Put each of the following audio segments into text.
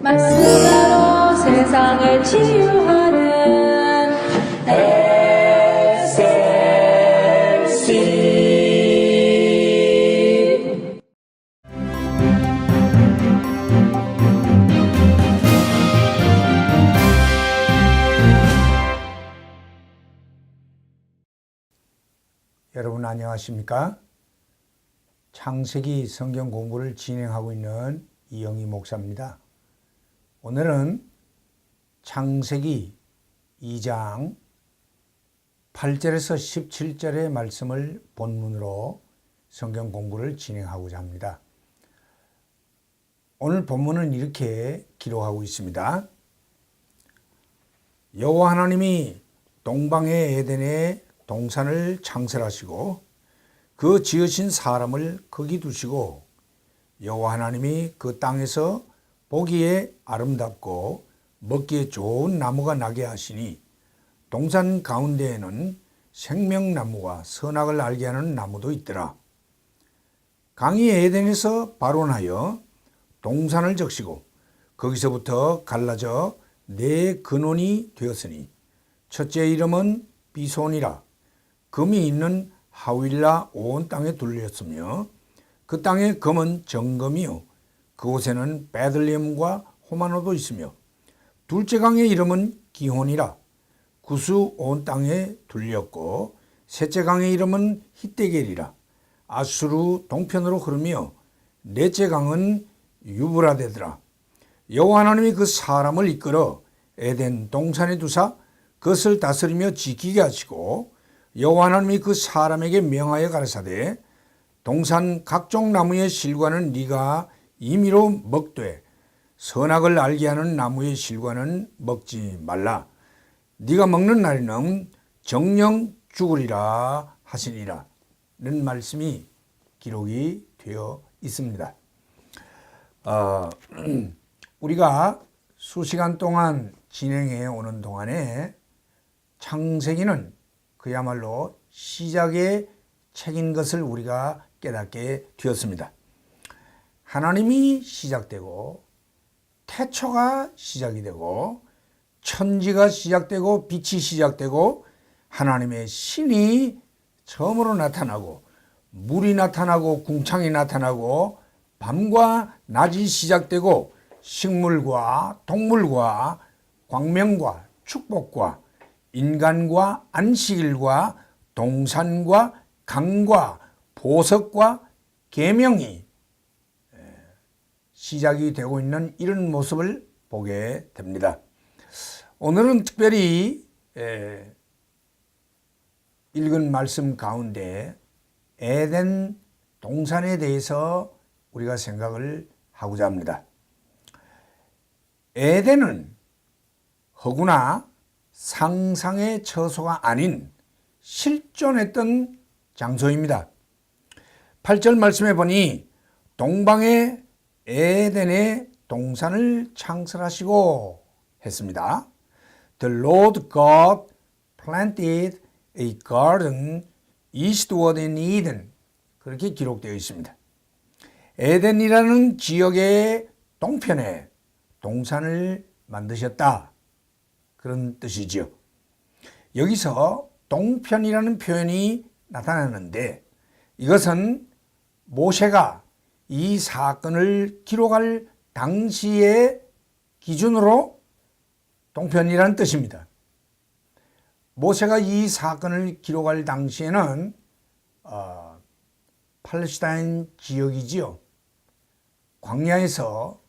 말씀으로 세상을 치유하는 SLC. 여러분 안녕하십니까? 창세기 성경 공부를 진행하고 있는 이영희 목사입니다. 오늘은 창세기 2장 8절에서 17절의 말씀을 본문으로 성경 공부를 진행하고자 합니다. 오늘 본문은 이렇게 기록하고 있습니다. 여호와 하나님이 동방의 에덴에 동산을 창설하시고 그 지으신 사람을 거기 두시고 여호와 하나님이 그 땅에서 보기에 아름답고 먹기에 좋은 나무가 나게 하시니 동산 가운데에는 생명나무와 선악을 알게 하는 나무도 있더라. 강이 에덴에서 발원하여 동산을 적시고 거기서부터 갈라져 네 근원이 되었으니 첫째 이름은 비손이라. 금이 있는 하윌라 온 땅에 둘렸으며 그 땅의 금은 정금이요 그곳에는 베들레헴과 호마노도 있으며 둘째 강의 이름은 기혼이라. 구수 온 땅에 둘렸고 셋째 강의 이름은 히데겔이라. 아수르 동편으로 흐르며 넷째 강은 유브라데더라. 여호와 하나님이 그 사람을 이끌어 에덴 동산에 두사 그것을 다스리며 지키게 하시고 여호와 하나님이 그 사람에게 명하여 가라사대 동산 각종 나무의 실과는 네가 임의로 먹되 선악을 알게 하는 나무의 실과는 먹지 말라. 네가 먹는 날에는 정령 죽으리라 하시니라 는 말씀이 기록이 되어 있습니다. 우리가 수시간 동안 진행해 오는 동안에 창세기는 그야말로 시작의 책인 것을 우리가 깨닫게 되었습니다. 하나님이 시작되고 태초가 시작이 되고 천지가 시작되고 빛이 시작되고 하나님의 신이 처음으로 나타나고 물이 나타나고 궁창이 나타나고 밤과 낮이 시작되고 식물과 동물과 광명과 축복과 인간과 안식일과 동산과 강과 보석과 계명이 시작이 되고 있는 이런 모습을 보게 됩니다. 오늘은 특별히 읽은 말씀 가운데 에덴 동산에 대해서 우리가 생각을 하고자 합니다. 에덴은 허구나 상상의 처소가 아닌 실존했던 장소입니다. 8절 말씀에 보니 동방의 에덴에 동산을 창설하시고 했습니다. The Lord God planted a garden eastward in Eden. 그렇게 기록되어 있습니다. 에덴이라는 지역의 동편에 동산을 만드셨다. 그런 뜻이죠. 여기서 동편이라는 표현이 나타나는데 이것은 모세가 이 사건을 기록할 당시의 기준으로 동편이라는 뜻입니다. 모세가 이 사건을 기록할 당시에는 팔레스타인 지역이지요. 광야에서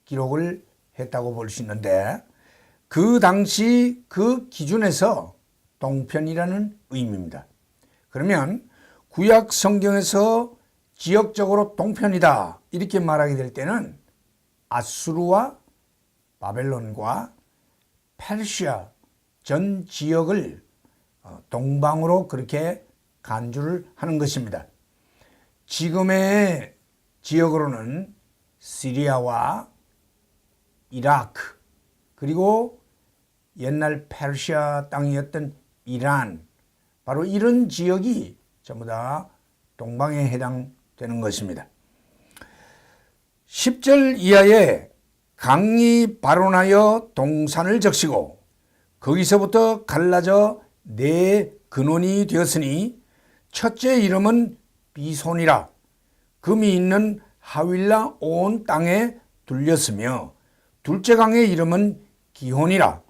기록을 했다고 볼 수 있는데 그 당시 그 기준에서 동편이라는 의미입니다. 그러면 구약 성경에서 지역적으로 동편이다 이렇게 말하게 될 때는 아수르와 바벨론과 페르시아 전 지역을 동방으로 그렇게 간주를 하는 것입니다. 지금의 지역으로는 시리아와 이라크 그리고 옛날 페르시아 땅이었던 이란 바로 이런 지역이 전부 다 동방에 해당되는 것입니다. 10절 이하에 강이 발원하여 동산을 적시고 거기서부터 갈라져 네 근원이 되었으니 첫째 이름은 비손이라 금이 있는 하윌라 온 땅에 둘렸으며 둘째 강의 이름은 기혼이라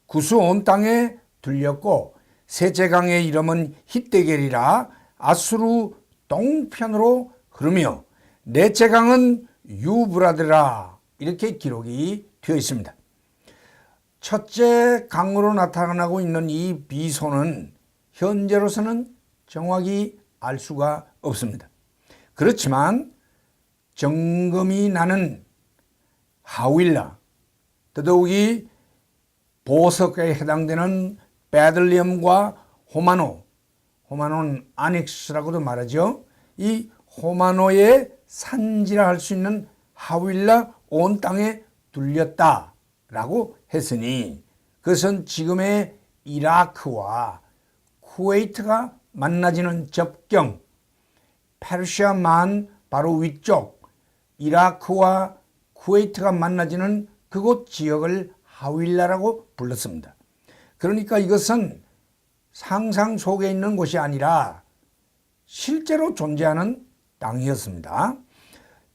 구스 온 땅에 둘렸고 셋째 강의 이름은 히데겔이라 아수르 동편으로 흐르며 넷째 강은 유브라데라 이렇게 기록이 되어 있습니다. 첫째 강으로 나타나고 있는 이 비손은 현재로서는 정확히 알 수가 없습니다. 그렇지만 정금이 나는 하윌라, 더더욱이 보석에 해당되는 베들레헴과 호마노는 아넥스라고도 말하죠. 이 호마노의 산지라 할 수 있는 하윌라 온 땅에 둘렸다라고 했으니 그것은 지금의 이라크와 쿠웨이트가 만나지는 접경, 페르시아만 바로 위쪽 이라크와 쿠웨이트가 만나지는 그곳 지역을 하윌라라고 불렀습니다. 그러니까 이것은 상상 속에 있는 곳이 아니라 실제로 존재하는 땅이었습니다.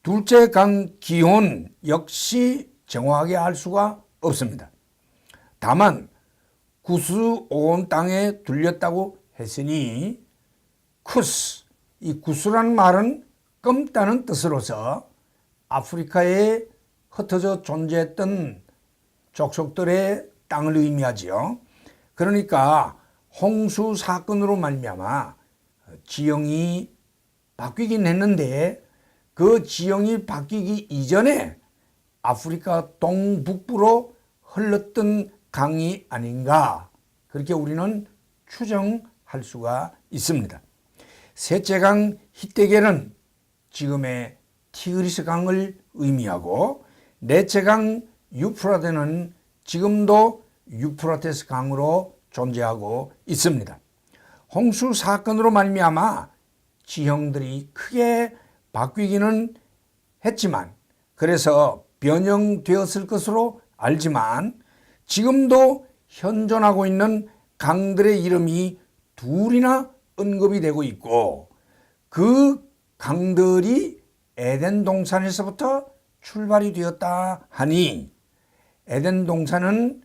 둘째 강 기혼 역시 정확하게 알 수가 없습니다. 다만 구스 온 땅에 둘렸다고 했으니 쿠스, 이 구스라는 말은 검다는 뜻으로서 아프리카에 흩어져 존재했던 족속들의 땅을 의미하지요. 그러니까 홍수 사건으로 말미암아 지형이 바뀌긴 했는데 그 지형이 바뀌기 이전에 아프리카 동북부로 흘렀던 강이 아닌가 그렇게 우리는 추정할 수가 있습니다. 셋째 강 히데겔은 지금의 티그리스 강을 의미하고 넷째 강 유프라테는 지금도 유프라테스 강으로 존재하고 있습니다. 홍수 사건으로 말미암아 지형들이 크게 바뀌기는 했지만 그래서 변형되었을 것으로 알지만 지금도 현존하고 있는 강들의 이름이 둘이나 언급이 되고 있고 그 강들이 에덴 동산에서부터 출발이 되었다 하니 에덴 동산은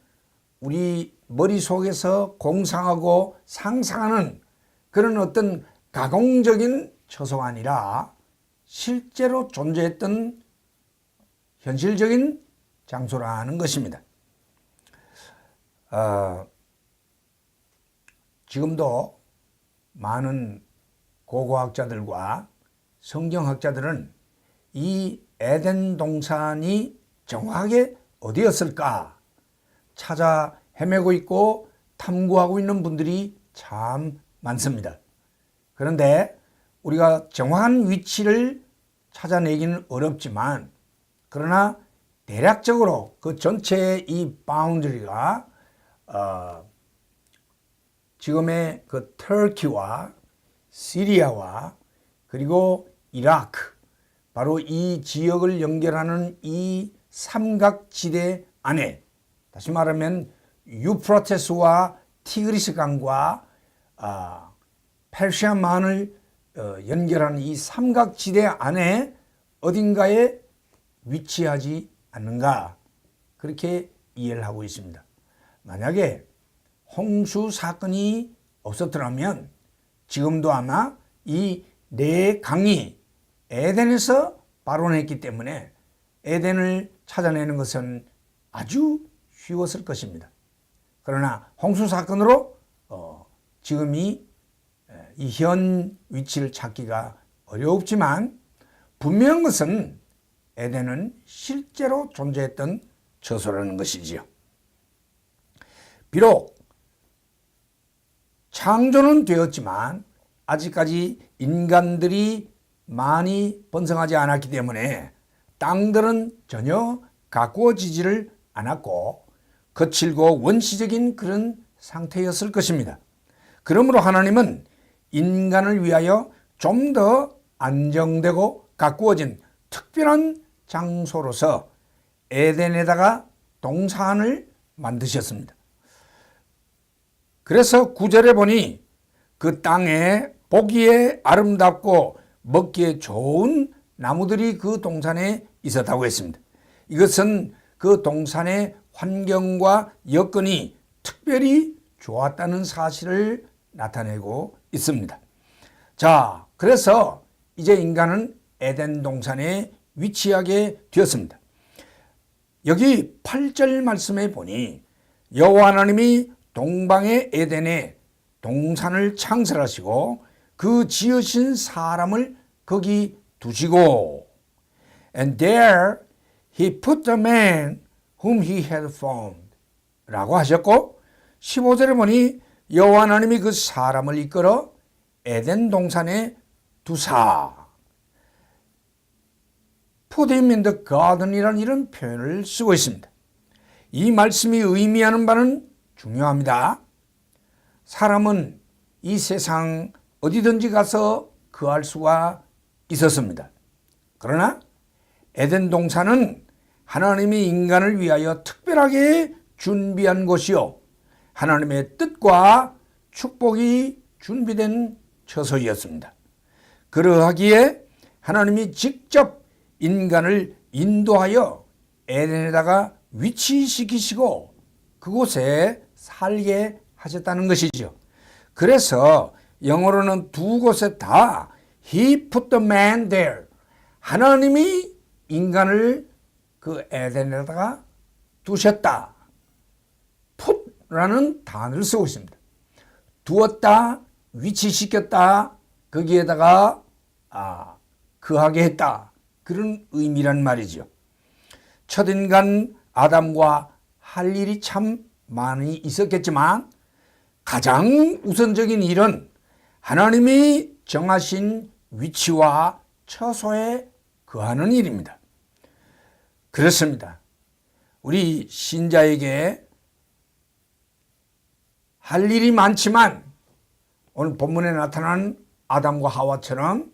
우리 머릿속에서 공상하고 상상하는 그런 어떤 가공적인 처소가 아니라 실제로 존재했던 현실적인 장소라는 것입니다. 지금도 많은 고고학자들과 성경학자들은 이 에덴 동산이 정확하게 어디였을까 찾아 헤매고 있고 탐구하고 있는 분들이 참 많습니다. 그런데 우리가 정확한 위치를 찾아내기는 어렵지만 그러나 대략적으로 그 전체의 이 바운더리가 지금의 그 터키와 시리아와 그리고 이라크 바로 이 지역을 연결하는 이 삼각지대 안에 다시 말하면 유프라테스와 티그리스 강과 페르시아만을 연결하는 이 삼각지대 안에 어딘가에 위치하지 않는가 그렇게 이해를 하고 있습니다. 만약에 홍수 사건이 없었더라면 지금도 아마 이 네 강이 에덴에서 발원했기 때문에 에덴을 찾아내는 것은 아주 쉬웠을 것입니다. 그러나 홍수 사건으로 지금 이 현 위치를 찾기가 어렵지만 분명한 것은 에덴은 실제로 존재했던 처소라는 것이지요. 비록 창조는 되었지만 아직까지 인간들이 많이 번성하지 않았기 때문에 땅들은 전혀 가꾸어지지를 않았고 거칠고 원시적인 그런 상태였을 것입니다. 그러므로 하나님은 인간을 위하여 좀 더 안정되고 가꾸어진 특별한 장소로서 에덴에다가 동산을 만드셨습니다. 그래서 9절에 보니 그 땅에 보기에 아름답고 먹기에 좋은 나무들이 그 동산에 있었다고 했습니다. 이것은 그 동산의 환경과 여건이 특별히 좋았다는 사실을 나타내고 있습니다. 자, 그래서 이제 인간은 에덴 동산에 위치하게 되었습니다. 여기 8절 말씀에 보니 여호와 하나님이 동방의 에덴에 동산을 창설하시고 그 지으신 사람을 거기 두시고 And there he put the man whom he had formed 라고 하셨고 15절에 보니 여호와 하나님이 그 사람을 이끌어 에덴 동산에 두사 Put him in the garden이라는 이런 표현을 쓰고 있습니다. 이 말씀이 의미하는 바는 중요합니다. 사람은 이 세상 어디든지 가서 거할 수가 있었습니다. 그러나 에덴 동산은 하나님이 인간을 위하여 특별하게 준비한 곳이요 하나님의 뜻과 축복이 준비된 처소이었습니다. 그러하기에 하나님이 직접 인간을 인도하여 에덴에다가 위치시키시고 그곳에 살게 하셨다는 것이죠. 그래서 영어로는 두 곳에 다 He put the man there. 하나님이 인간을 그 에덴에다가 두셨다. put라는 단어를 쓰고 있습니다. 두었다, 위치시켰다, 거기에다가 거하게 했다. 그런 의미란 말이죠. 첫인간 아담과 할 일이 참 많이 있었겠지만 가장 우선적인 일은 하나님이 정하신 위치와 처소에 거하는 일입니다. 그렇습니다. 우리 신자에게 할 일이 많지만 오늘 본문에 나타난 아담과 하와처럼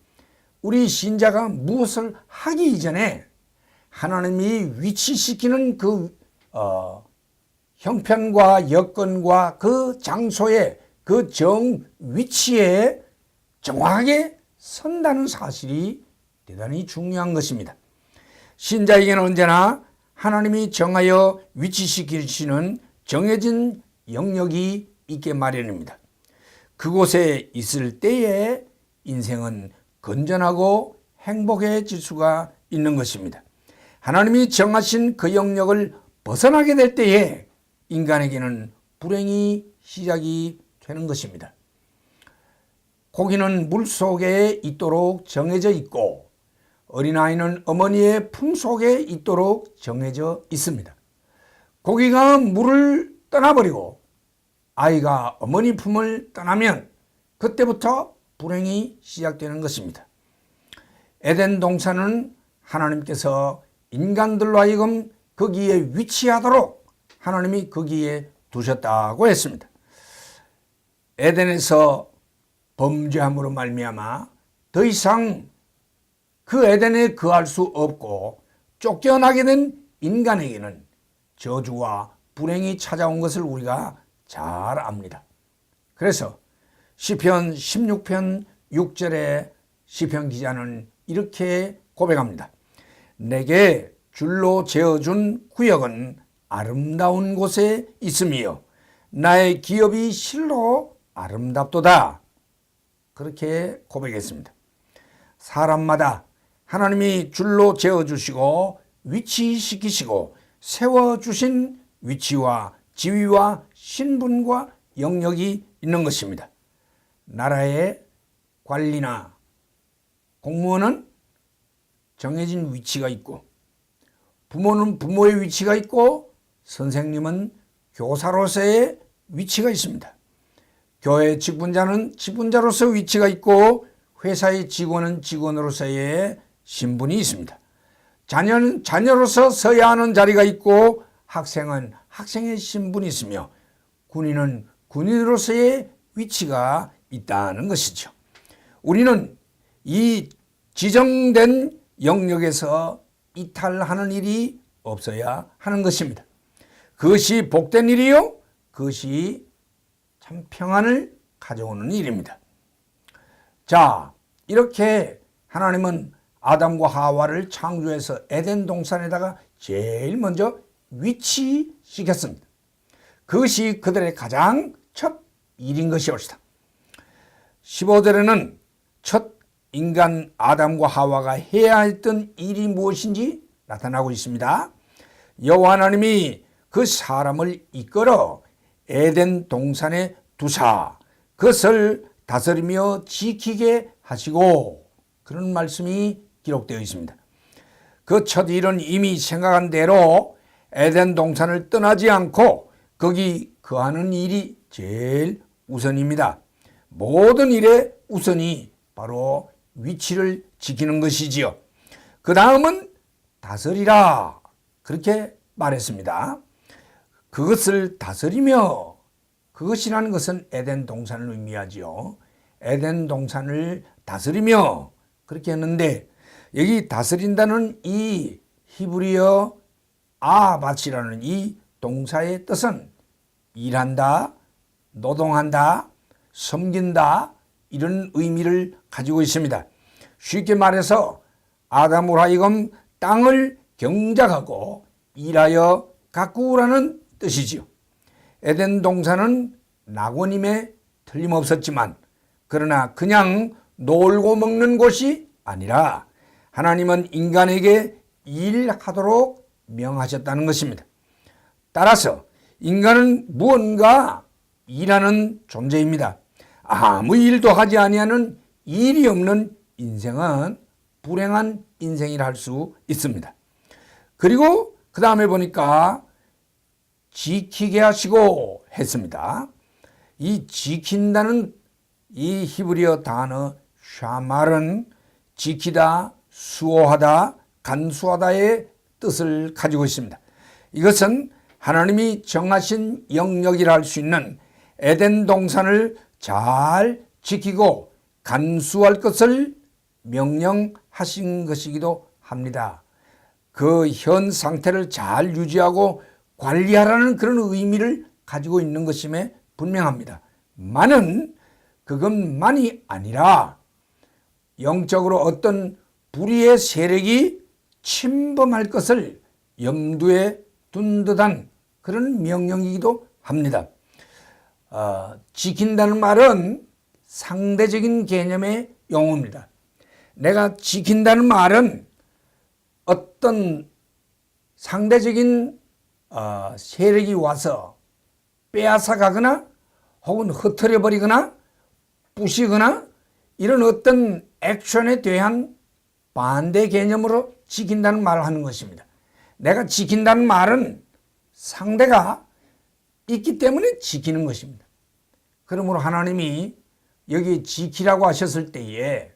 우리 신자가 무엇을 하기 이전에 하나님이 위치시키는 그 형편과 여건과 그 장소에 그 위치에 정확하게 선다는 사실이 대단히 중요한 것입니다. 신자에게는 언제나 하나님이 정하여 위치시키시는 정해진 영역이 있게 마련입니다. 그곳에 있을 때에 인생은 건전하고 행복해질 수가 있는 것입니다. 하나님이 정하신 그 영역을 벗어나게 될 때에 인간에게는 불행이 시작이 되는 것입니다. 고기는 물속에 있도록 정해져 있고 어린아이는 어머니의 품 속에 있도록 정해져 있습니다. 고기가 물을 떠나버리고 아이가 어머니 품을 떠나면 그때부터 불행이 시작되는 것입니다. 에덴 동산은 하나님께서 인간들로 하여금 거기에 위치하도록 하나님이 거기에 두셨다고 했습니다. 에덴에서 범죄함으로 말미암아 더 이상 그 에덴에 거할 수 없고 쫓겨나게 된 인간에게는 저주와 불행이 찾아온 것을 우리가 잘 압니다. 그래서 시편 16편 6절에 시편 기자는 이렇게 고백합니다. 내게 줄로 재어준 구역은 아름다운 곳에 있으며 나의 기업이 실로 아름답도다. 그렇게 고백했습니다. 사람마다 하나님이 줄로 재어주시고 위치시키시고 세워주신 위치와 지위와 신분과 영역이 있는 것입니다. 나라의 관리나 공무원은 정해진 위치가 있고 부모는 부모의 위치가 있고 선생님은 교사로서의 위치가 있습니다. 교회 직분자는 직분자로서 위치가 있고 회사의 직원은 직원으로서의 신분이 있습니다. 자녀는 자녀로서 서야 하는 자리가 있고 학생은 학생의 신분이 있으며 군인은 군인으로서의 위치가 있다는 것이죠. 우리는 이 지정된 영역에서 이탈하는 일이 없어야 하는 것입니다. 그것이 복된 일이요, 그것이 참 평안을 가져오는 일입니다. 자, 이렇게 하나님은 아담과 하와를 창조해서 에덴 동산에다가 제일 먼저 위치시켰습니다. 그것이 그들의 가장 첫 일인 것이옵시다. 15절에는 첫 인간 아담과 하와가 해야 했던 일이 무엇인지 나타나고 있습니다. 여호와 하나님이 그 사람을 이끌어 에덴 동산에 두사 그것을 다스리며 지키게 하시고, 그런 말씀이 기록되어 있습니다. 그 첫 일은 이미 생각한 대로 에덴 동산을 떠나지 않고 거기 거하는 일이 제일 우선입니다. 모든 일의 우선이 바로 위치를 지키는 것이지요. 그 다음은 다스리라, 그렇게 말했습니다. 그것을 다스리며, 그것이라는 것은 에덴 동산을 의미하지요. 에덴 동산을 다스리며, 그렇게 했는데, 여기 다스린다는 이 히브리어 아바치라는 이 동사의 뜻은 일한다, 노동한다, 섬긴다, 이런 의미를 가지고 있습니다. 쉽게 말해서 아담으로 하여금 땅을 경작하고 일하여 가꾸라는 뜻이지요. 에덴 동산은 낙원임에 틀림없었지만, 그러나 그냥 놀고 먹는 곳이 아니라 하나님은 인간에게 일하도록 명하셨다는 것입니다. 따라서 인간은 무언가 일하는 존재입니다. 아무 일도 하지 아니하는 일이 없는 인생은 불행한 인생이라 할 수 있습니다. 그리고 그 다음에 보니까 지키게 하시고 했습니다. 이 지킨다는 이 히브리어 단어 샤말은 지키다, 수호하다, 간수하다의 뜻을 가지고 있습니다. 이것은 하나님이 정하신 영역이라 할 수 있는 에덴 동산을 잘 지키고 간수할 것을 명령하신 것이기도 합니다. 그 현 상태를 잘 유지하고 관리하라는 그런 의미를 가지고 있는 것임에 분명합니다. 많은 그것만이 아니라 영적으로 어떤 불의의 세력이 침범할 것을 염두에 둔 듯한 그런 명령이기도 합니다. 지킨다는 말은 상대적인 개념의 용어입니다. 내가 지킨다는 말은 어떤 상대적인 세력이 와서 빼앗아 가거나 혹은 흩어려 버리거나 부시거나 이런 어떤 액션에 대한 반대 개념으로 지킨다는 말을 하는 것입니다. 내가 지킨다는 말은 상대가 있기 때문에 지키는 것입니다. 그러므로 하나님이 여기 지키라고 하셨을 때에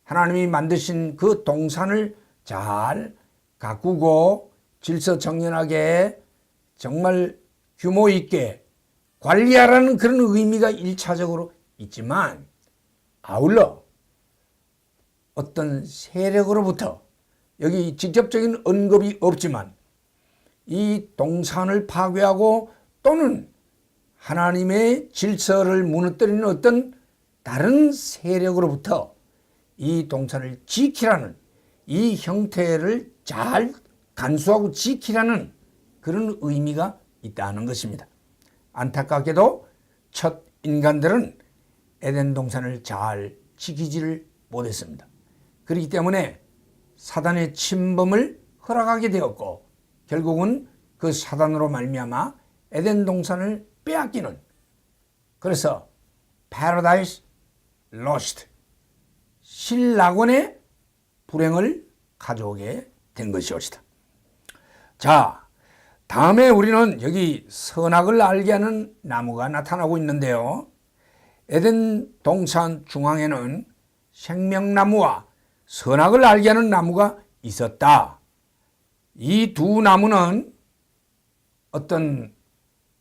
하나님이 만드신 그 동산을 잘 가꾸고 질서정연하게 정말 규모 있게 관리하라는 그런 의미가 1차적으로 있지만, 아울러 어떤 세력으로부터 여기 직접적인 언급이 없지만 이 동산을 파괴하고 또는 하나님의 질서를 무너뜨리는 어떤 다른 세력으로부터 이 동산을 지키라는, 이 형태를 잘 간수하고 지키라는 그런 의미가 있다는 것입니다. 안타깝게도 첫 인간들은 에덴 동산을 잘 지키지를 못했습니다. 그렇기 때문에 사단의 침범을 허락하게 되었고, 결국은 그 사단으로 말미암아 에덴 동산을 빼앗기는, 그래서 Paradise Lost, 신낙원의 불행을 가져오게 된 것이옵시다. 자, 다음에 우리는 여기 선악을 알게 하는 나무가 나타나고 있는데요. 에덴 동산 중앙에는 생명나무와 선악을 알게 하는 나무가 있었다. 이 두 나무는 어떤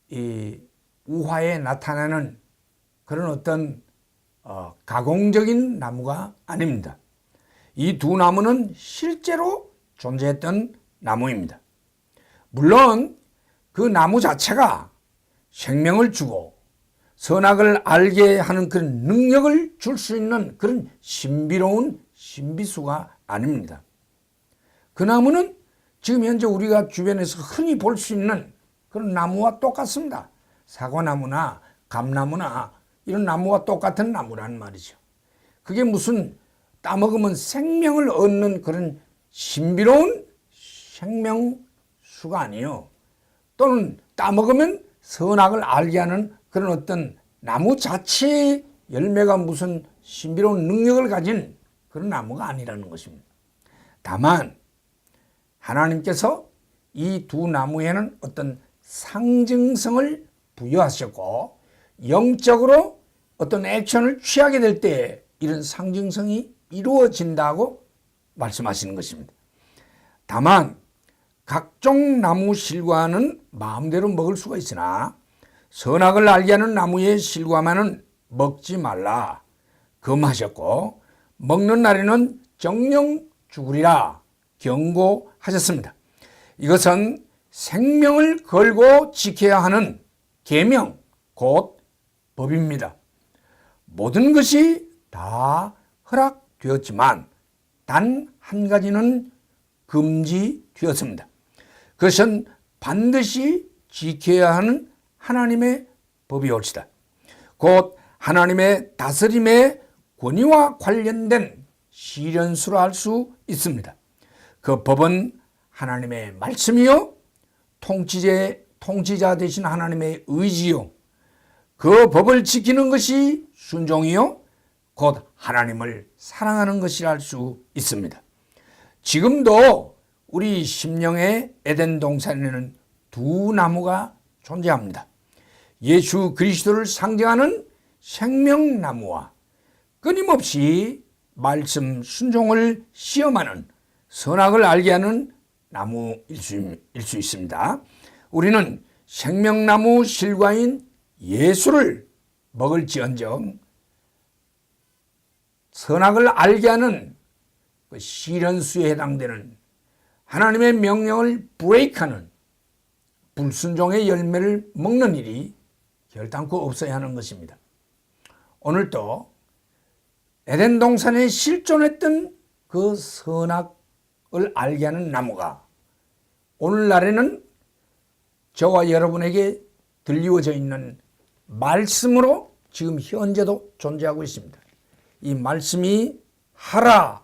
이 우화에 나타나는 그런 어떤 가공적인 나무가 아닙니다. 이 두 나무는 실제로 존재했던 나무입니다. 물론 그 나무 자체가 생명을 주고 선악을 알게 하는 그런 능력을 줄 수 있는 그런 신비로운 신비수가 아닙니다. 그 나무는 지금 현재 우리가 주변에서 흔히 볼 수 있는 그런 나무와 똑같습니다. 사과나무나 감나무나 이런 나무와 똑같은 나무라는 말이죠. 그게 무슨 따먹으면 생명을 얻는 그런 신비로운 생명수가 아니에요. 또는 따먹으면 선악을 알게 하는 그런 어떤 나무 자체의 열매가 무슨 신비로운 능력을 가진 그런 나무가 아니라는 것입니다. 다만 하나님께서 이 두 나무에는 어떤 상징성을 부여하셨고 영적으로 어떤 액션을 취하게 될 때 이런 상징성이 이루어진다고 말씀하시는 것입니다. 다만 각종 나무 실과는 마음대로 먹을 수가 있으나 선악을 알게 하는 나무의 실과만은 먹지 말라 금하셨고 먹는 날에는 정령 죽으리라 경고하셨습니다. 이것은 생명을 걸고 지켜야 하는 계명 곧 법입니다. 모든 것이 다 허락되었지만 단 한 가지는 금지되었습니다. 그것은 반드시 지켜야 하는 하나님의 법이올시다. 곧 하나님의 다스림의 권위와 관련된 시련수라 할 수 있습니다. 그 법은 하나님의 말씀이요 통치자 되신 하나님의 의지요 그 법을 지키는 것이 순종이요 곧 하나님을 사랑하는 것이라 할 수 있습니다. 지금도 우리 심령의 에덴 동산에는 두 나무가 존재합니다. 예수 그리스도를 상징하는 생명나무와 끊임없이 말씀 순종을 시험하는 선악을 알게 하는 나무일 수 있습니다. 우리는 생명나무 실과인 예수를 먹을지언정 선악을 알게 하는 그 시련수에 해당되는 하나님의 명령을 브레이크하는 불순종의 열매를 먹는 일이 결단코 없어야 하는 것입니다. 오늘도 에덴 동산에 실존했던 그 선악을 알게 하는 나무가 오늘날에는 저와 여러분에게 들리워져 있는 말씀으로 지금 현재도 존재하고 있습니다. 이 말씀이 하라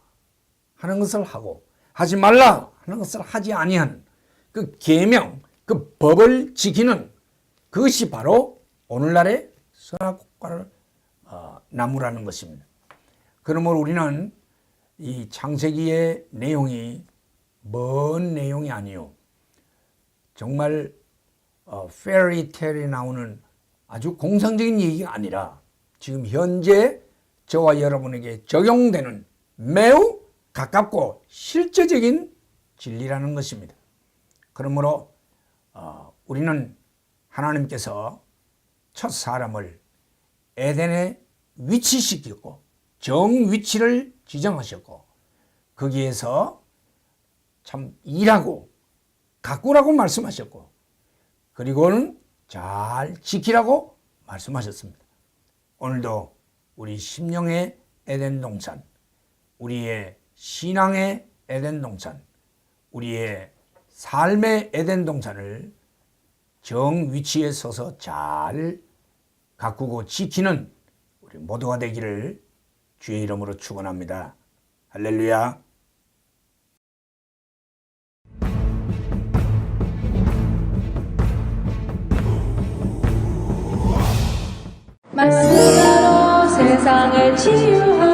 하는 것을 하고 하지 말라 하는 것을 하지 아니하는 그 계명, 그 법을 지키는 그것이 바로 오늘날의 선악과를 나무라는 것입니다. 그러므로 우리는 이 창세기의 내용이 먼 내용이 아니요 정말 페어리테일에 나오는 아주 공상적인 얘기가 아니라 지금 현재 저와 여러분에게 적용되는 매우 가깝고 실제적인 진리라는 것입니다. 그러므로 우리는 하나님께서 첫 사람을 에덴에 위치시켰고 정위치를 지정하셨고 거기에서 참 일하고 가꾸라고 말씀하셨고 그리고는 잘 지키라고 말씀하셨습니다. 오늘도 우리 심령의 에덴 동산, 우리의 신앙의 에덴 동산, 우리의 삶의 에덴 동산을 정위치에 서서 잘 가꾸고 지키는 우리 모두가 되기를 주의 이름으로 축원합니다. 할렐루야. 말씀으로 세상을 치유하는